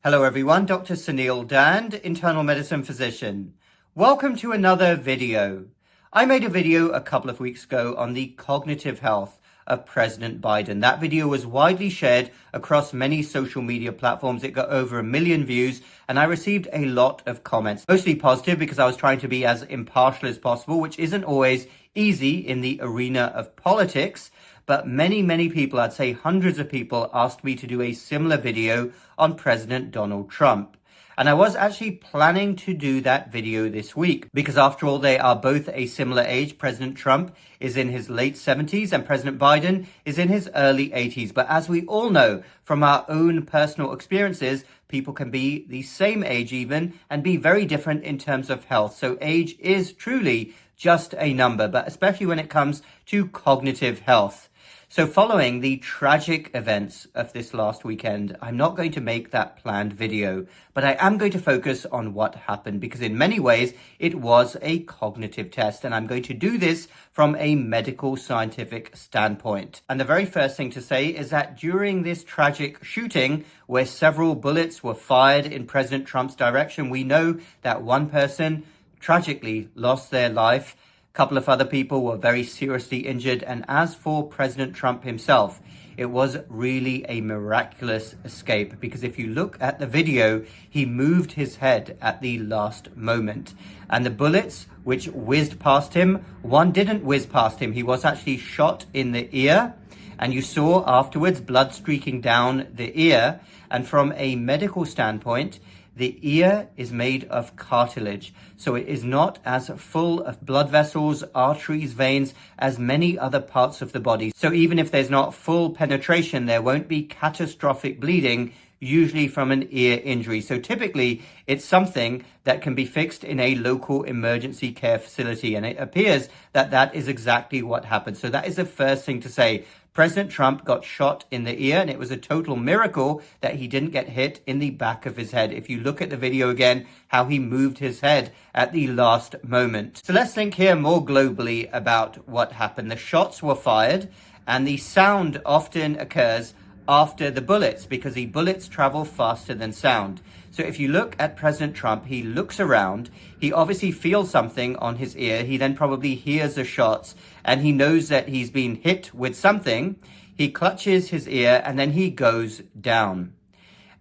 Hello everyone, Dr. Suneel Dhand, internal medicine physician. Welcome to another video. I made a video a couple of weeks ago on the cognitive health of President Biden. That video was widely shared across many social media platforms. It got over 1 million views and I received a lot of comments, mostly positive because I was trying to be as impartial as possible, which isn't always easy in the arena of politics. But many people, I'd say hundreds of people, asked me to do a similar video on President Donald Trump. And I was actually planning to do that video this week because after all, they are both a similar age. President Trump is in his late 70s and President Biden is in his early 80s. But as we all know from our own personal experiences, people can be the same age even and be very different in terms of health. So age is truly just a number, but especially when it comes to cognitive health. So following the tragic events of this last weekend, I'm not going to make that planned video, but I am going to focus on what happened because in many ways it was a cognitive test and I'm going to do this from a medical scientific standpoint. And the very first thing to say is that during this tragic shooting where several bullets were fired in President Trump's direction, we know that one person tragically lost their life. Couple of other people were very seriously injured. And as for President Trump himself, it was really a miraculous escape because if you look at the video, he moved his head at the last moment. And the bullets which whizzed past him, one didn't whiz past him. He was actually shot in the ear. And you saw afterwards blood streaking down the ear. And from a medical standpoint, the ear is made of cartilage, so it is not as full of blood vessels, arteries, veins as many other parts of the body. So even if there's not full penetration, there won't be catastrophic bleeding, usually from an ear injury. So typically, it's something that can be fixed in a local emergency care facility. And it appears that that is exactly what happened. So that is the first thing to say. President Trump got shot in the ear, and it was a total miracle that he didn't get hit in the back of his head. If you look at the video again, how he moved his head at the last moment. So let's think here more globally about what happened. The shots were fired, and the sound often occurs after the bullets because the bullets travel faster than sound. So if you look at President Trump, he looks around, he obviously feels something on his ear, he then probably hears the shots and he knows that he's been hit with something. He clutches his ear and then he goes down.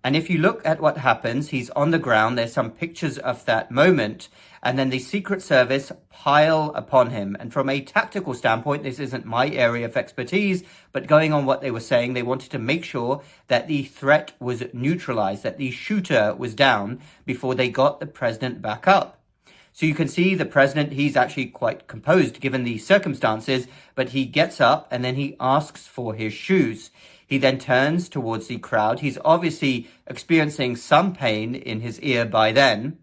And if you look at what happens, he's on the ground. There's some pictures of that moment. And then the Secret Service pile upon him. And from a tactical standpoint, this isn't my area of expertise, but going on what they were saying, they wanted to make sure that the threat was neutralized, that the shooter was down before they got the president back up. So you can see the president, he's actually quite composed given the circumstances, but he gets up and then he asks for his shoes. He then turns towards the crowd. He's obviously experiencing some pain in his ear by then.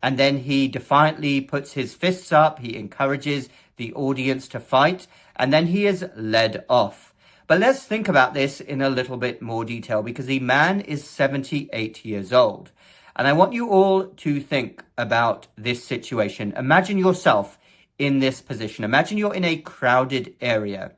And then he defiantly puts his fists up. He encourages the audience to fight. And then he is led off. But let's think about this in a little bit more detail because the man is 78 years old. And I want you all to think about this situation. Imagine yourself in this position. Imagine you're in a crowded area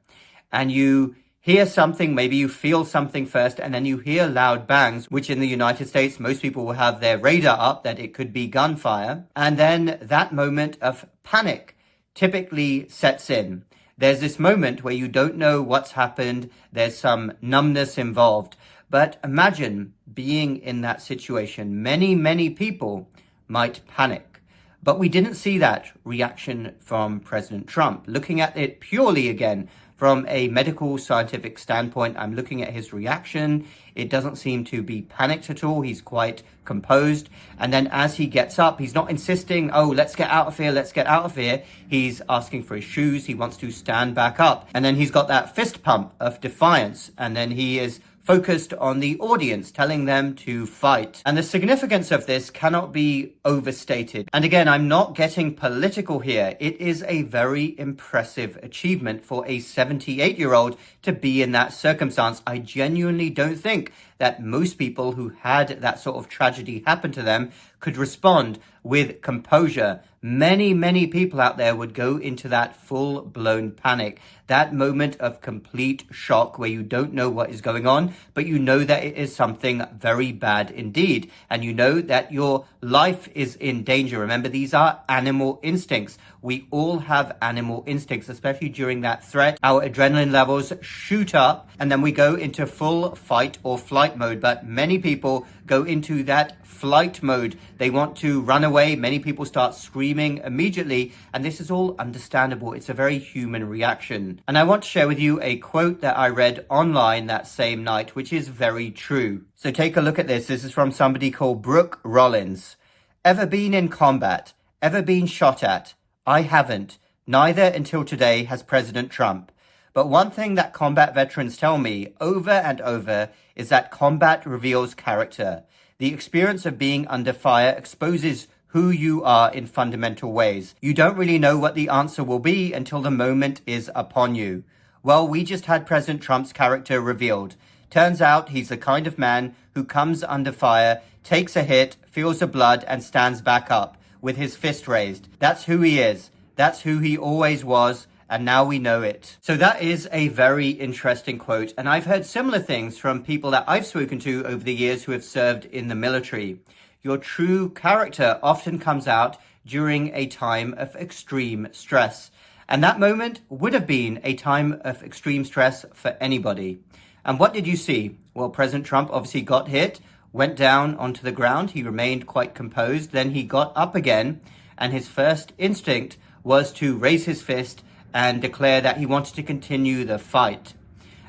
and you hear something, maybe you feel something first, and then you hear loud bangs, which in the United States, most people will have their radar up that it could be gunfire. And then that moment of panic typically sets in. There's this moment where you don't know what's happened. There's some numbness involved. But imagine being in that situation. Many people might panic. But we didn't see that reaction from President Trump. Looking at it purely again, from a medical scientific standpoint, I'm looking at his reaction. It doesn't seem to be panicked at all. He's quite composed. And then as he gets up, he's not insisting, oh, let's get out of here, let's get out of here. He's asking for his shoes. He wants to stand back up. And then he's got that fist pump of defiance. And then he is focused on the audience, telling them to fight. And the significance of this cannot be overstated. And again, I'm not getting political here. It is a very impressive achievement for a 78-year-old to be in that circumstance. I genuinely don't think that most people who had that sort of tragedy happen to them could respond with composure. Many people out there would go into that full-blown panic, that moment of complete shock where you don't know what is going on, but you know that it is something very bad indeed, and you know that your life is in danger. Remember, these are animal instincts. We all have animal instincts, especially during that threat. Our adrenaline levels shoot up, and then we go into full fight or flight mode. But many people go into that flight mode. They want to run away. Many people start screaming immediately, and this is all understandable. It's a very human reaction. And I want to share with you a quote that I read online that same night, which is very true. So take a look at this. This is from somebody called Brooke Rollins. Ever been in combat? Ever been shot at? I haven't. Neither until today has President Trump. But one thing that combat veterans tell me over and over is that combat reveals character. The experience of being under fire exposes who you are in fundamental ways. You don't really know what the answer will be until the moment is upon you. Well, we just had President Trump's character revealed. Turns out he's the kind of man who comes under fire, takes a hit, feels the blood, and stands back up with his fist raised. That's who he is. That's who he always was. And now we know it. So that is a very interesting quote. And I've heard similar things from people that I've spoken to over the years who have served in the military. Your true character often comes out during a time of extreme stress. And that moment would have been a time of extreme stress for anybody. And what did you see? Well, President Trump obviously got hit, went down onto the ground. He remained quite composed. Then he got up again. And his first instinct was to raise his fist and declare that he wanted to continue the fight.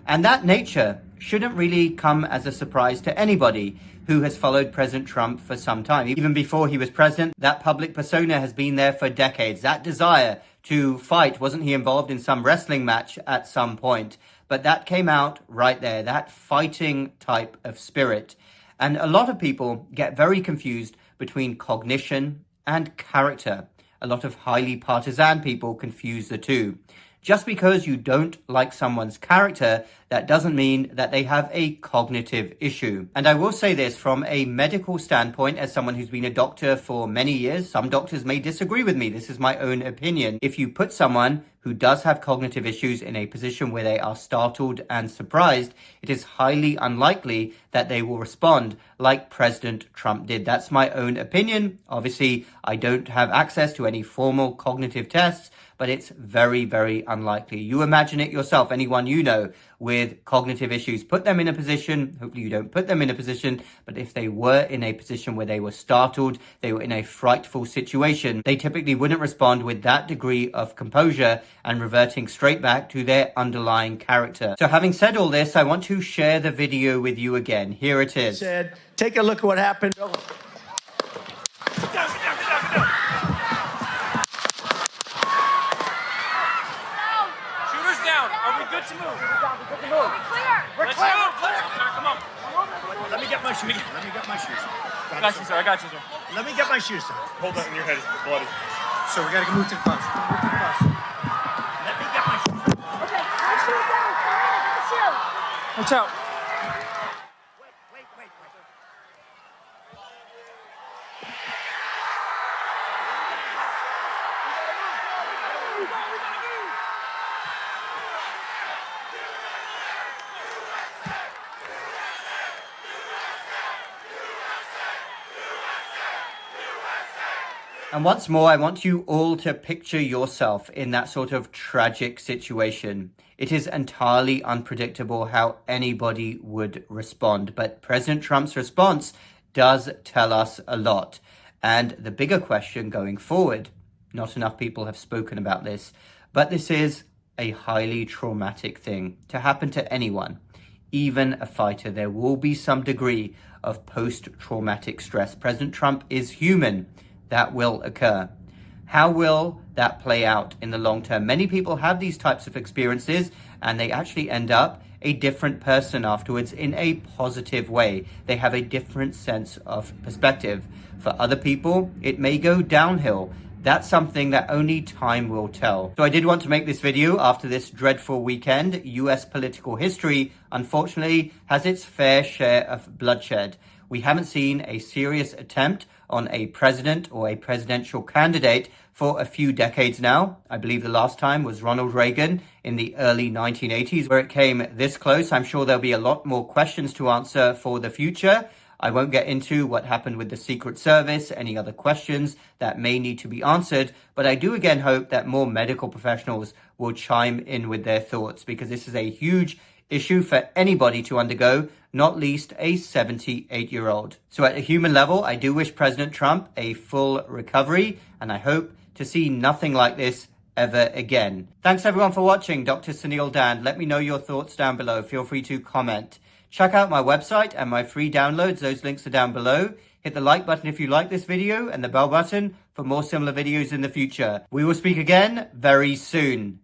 And that nature shouldn't really come as a surprise to anybody who has followed President Trump for some time. Even before he was president, that public persona has been there for decades. That desire to fight, wasn't he involved in some wrestling match at some point? But that came out right there, that fighting type of spirit. And a lot of people get very confused between cognition and character. A lot of highly partisan people confuse the two. Just because you don't like someone's character, that doesn't mean that they have a cognitive issue. And I will say this from a medical standpoint, as someone who's been a doctor for many years, some doctors may disagree with me. This is my own opinion. If you put someone who does have cognitive issues in a position where they are startled and surprised, it is highly unlikely that they will respond like President Trump did. That's my own opinion. Obviously, I don't have access to any formal cognitive tests, but it's very unlikely. You imagine it yourself, anyone you know with cognitive issues, put them in a position, hopefully you don't put them in a position, but if they were in a position where they were startled, they were in a frightful situation, they typically wouldn't respond with that degree of composure and reverting straight back to their underlying character. So having said all this, I want to share the video with you again. Here it is. Take a look at what happened. Good to move. We're clear. Come on. Let me get my shoes. I got you, sir. Let me get my shoes, sir. Hold that in your head. It's bloody. So we gotta move to the bus. Let me get my shoes. Okay, my shoes down. Watch out. Wait. And once more, I want you all to picture yourself in that sort of tragic situation. It is entirely unpredictable how anybody would respond, but President Trump's response does tell us a lot. And the bigger question going forward, not enough people have spoken about this, but this is a highly traumatic thing to happen to anyone, even a fighter. There will be some degree of post-traumatic stress. President Trump is human. That will occur. How will that play out in the long term? Many people have these types of experiences and they actually end up a different person afterwards in a positive way. They have a different sense of perspective. For other people, it may go downhill. That's something that only time will tell. So I did want to make this video after this dreadful weekend. US political history, unfortunately, has its fair share of bloodshed. We haven't seen a serious attempt on a president or a presidential candidate for a few decades now. I believe the last time was Ronald Reagan in the early 1980s, where it came this close. I'm sure there'll be a lot more questions to answer for the future. I won't get into what happened with the Secret Service, any other questions that may need to be answered, but I do again hope that more medical professionals will chime in with their thoughts, because this is a huge issue for anybody to undergo, not least a 78-year-old. So at a human level, I do wish President Trump a full recovery, and I hope to see nothing like this ever again. Thanks everyone for watching. Dr. Suneel Dhand. Let me know your thoughts down below. Feel free to comment. Check out my website and my free downloads. Those links are down below. Hit the like button if you like this video and the bell button for more similar videos in the future. We will speak again very soon.